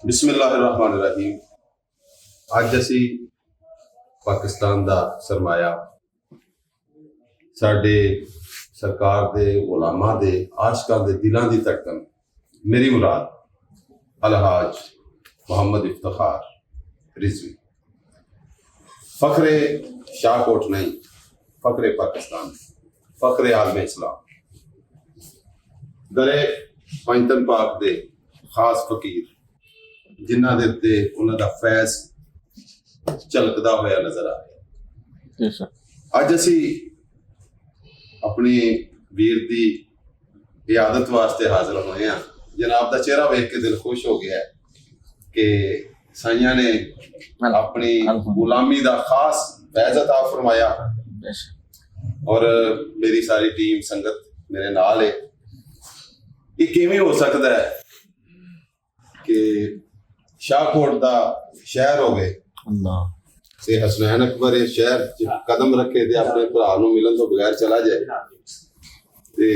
बिस्मिल्लाहिर्रहमानिर्रहीम। ਅੱਜ ਅਸੀਂ ਪਾਕਿਸਤਾਨ ਦਾ ਸਰਮਾਇਆ ਸਾਡੇ ਸਰਕਾਰ ਦੇ ਗੁਲਾਮਾਂ ਦੇ ਆਸ਼ਕਾਂ ਦੇ ਦਿਲਾਂ ਦੀ ਧੜਕਨ ਮੇਰੀ ਮੁਰਾਦ ਅਲਹਾਜ मोहम्मद इफ्तिखार रिजवी फ़ख्रे शाहकोट नहीं, फ़ख्रे पाकिस्तान, फ़ख्रे आलम इस्लाम दरे पंजतन पाक दे खास फकीर जिन्हां दे उत्ते उन्हां दा फैज़ झलकदा होया नज़र आ रहा। अज असी अपनी वीर दी इयादत वास्ते हाजिर होए हैं। जनाब दा चेहरा वेख के दिल खुश हो गया है कि साइयां ने अपनी गुलामी दा खास फैज़ अता फरमाया और मेरी सारी टीम संगत मेरे नाल है। ये किवें हो सकता है कि शाहकोट दा शहर हो गए ते हसनैन अकबर शहर च कदम रखे ते अपने भरा नूं मिलन तो बगैर चला जाए। ते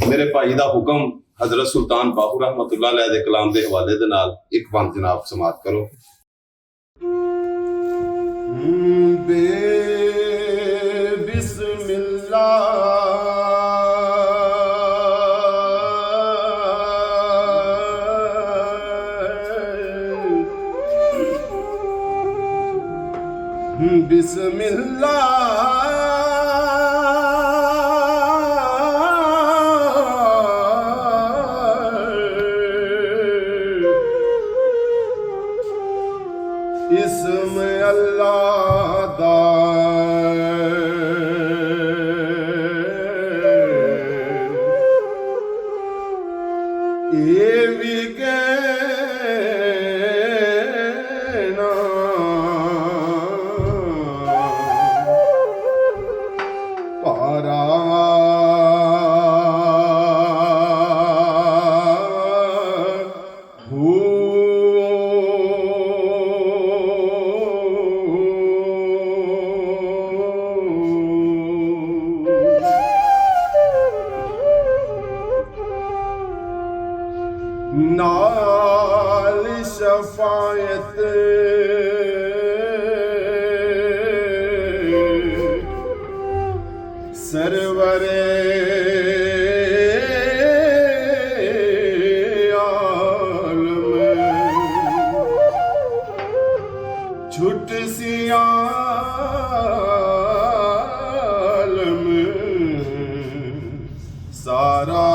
मेरे भाई दा हुक्म हजरत सुल्तान बाहू रहमतुल्लाह अलैह दे कलाम दे हवाले दे नाल एक बंद जनाब समात करो। बिस्मिल्लाह इसम अल्लाह दा ये भी कहना पारा नाल शफायत सरवरे आलम छुट सिया आलम सारा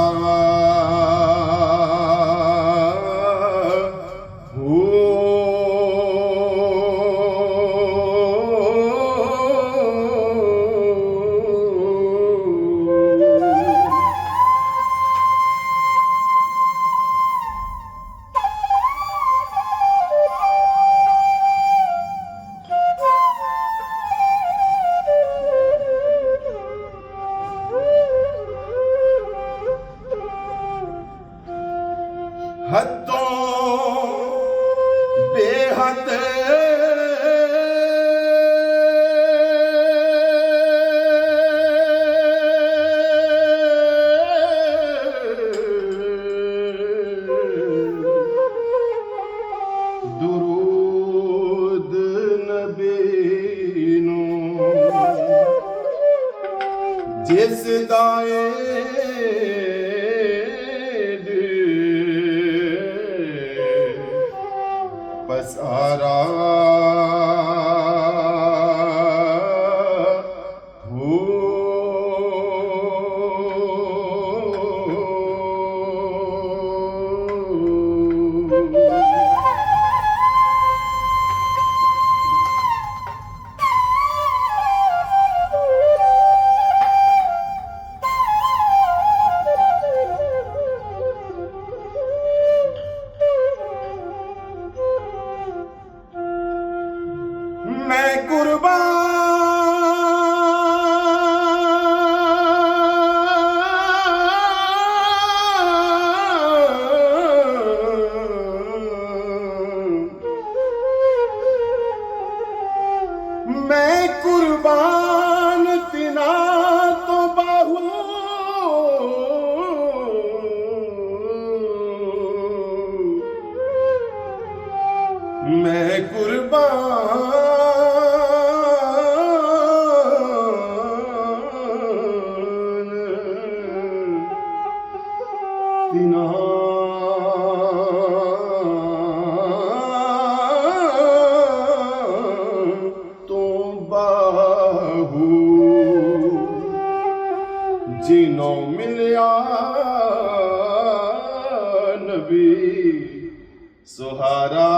हदों बेहद दुरूद नबी नूं जिस दाए पसारा हो मैं कुर्बान तिना तो बाहू जिनों मिलिया नबी सुहारा